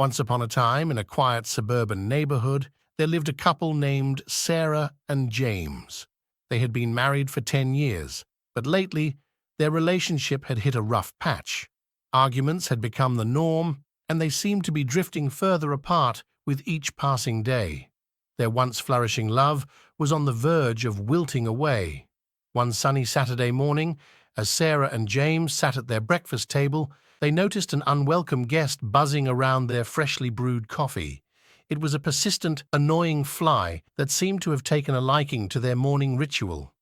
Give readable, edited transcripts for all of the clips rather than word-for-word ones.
Once upon a time, in a quiet suburban neighborhood, there lived a couple named Sarah and James. They had been married for 10 years, but lately their relationship had hit a rough patch. Arguments had become the norm, and they seemed to be drifting further apart with each passing day. Their once flourishing love was on the verge of wilting away. One sunny Saturday morning, as Sarah and James sat at their breakfast table, they noticed an unwelcome guest buzzing around their freshly brewed coffee. It was a persistent, annoying fly that seemed to have taken a liking to their morning ritual.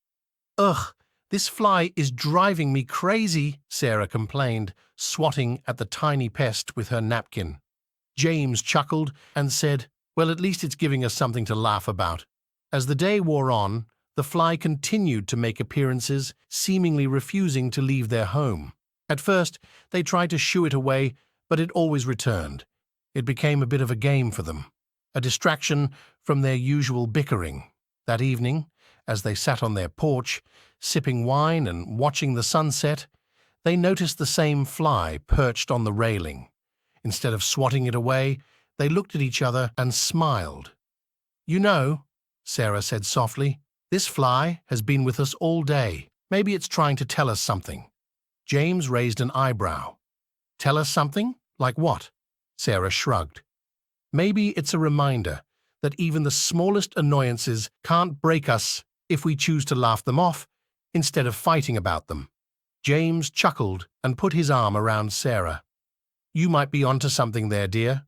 "Ugh, this fly is driving me crazy," Sarah complained, swatting at the tiny pest with her napkin. James chuckled and said, "Well, at least it's giving us something to laugh about." As the day wore on, the fly continued to make appearances, seemingly refusing to leave their home. At first, they tried to shoo it away, but it always returned. It became a bit of a game for them, a distraction from their usual bickering. That evening, as they sat on their porch, sipping wine and watching the sunset, they noticed the same fly perched on the railing. Instead of swatting it away, they looked at each other and smiled. "You know," Sarah said softly, "this fly has been with us all day. Maybe it's trying to tell us something." James raised an eyebrow. "Tell us something? Like what?" Sarah shrugged. "Maybe it's a reminder that even the smallest annoyances can't break us if we choose to laugh them off instead of fighting about them." James chuckled and put his arm around Sarah. "You might be onto something there, dear."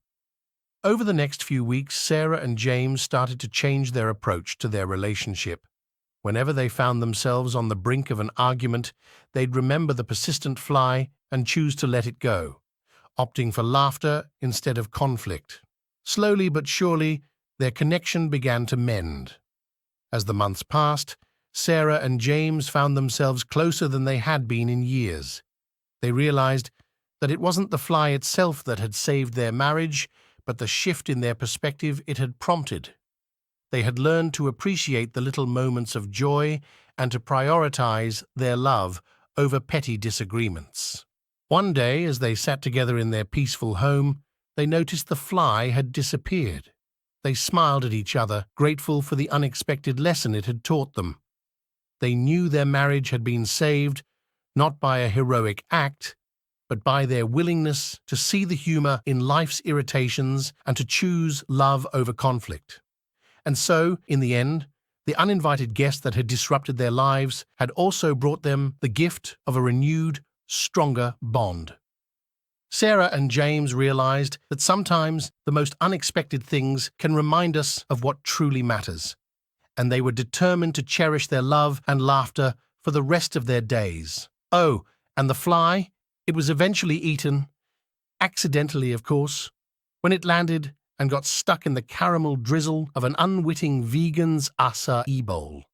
Over the next few weeks, Sarah and James started to change their approach to their relationship. Whenever they found themselves on the brink of an argument, they'd remember the persistent fly and choose to let it go, opting for laughter instead of conflict. Slowly but surely, their connection began to mend. As the months passed, Sarah and James found themselves closer than they had been in years. They realized that it wasn't the fly itself that had saved their marriage, but the shift in their perspective it had prompted. They had learned to appreciate the little moments of joy and to prioritize their love over petty disagreements. One day, as they sat together in their peaceful home, they noticed the fly had disappeared. They smiled at each other, grateful for the unexpected lesson it had taught them. They knew their marriage had been saved, not by a heroic act, but by their willingness to see the humor in life's irritations and to choose love over conflict. And so, in the end, the uninvited guest that had disrupted their lives had also brought them the gift of a renewed, stronger bond. Sarah and James realized that sometimes the most unexpected things can remind us of what truly matters, and they were determined to cherish their love and laughter for the rest of their days. Oh, and the fly, it was eventually eaten, accidentally, of course, when it landed and got stuck in the caramel drizzle of an unwitting vegan's acai bowl.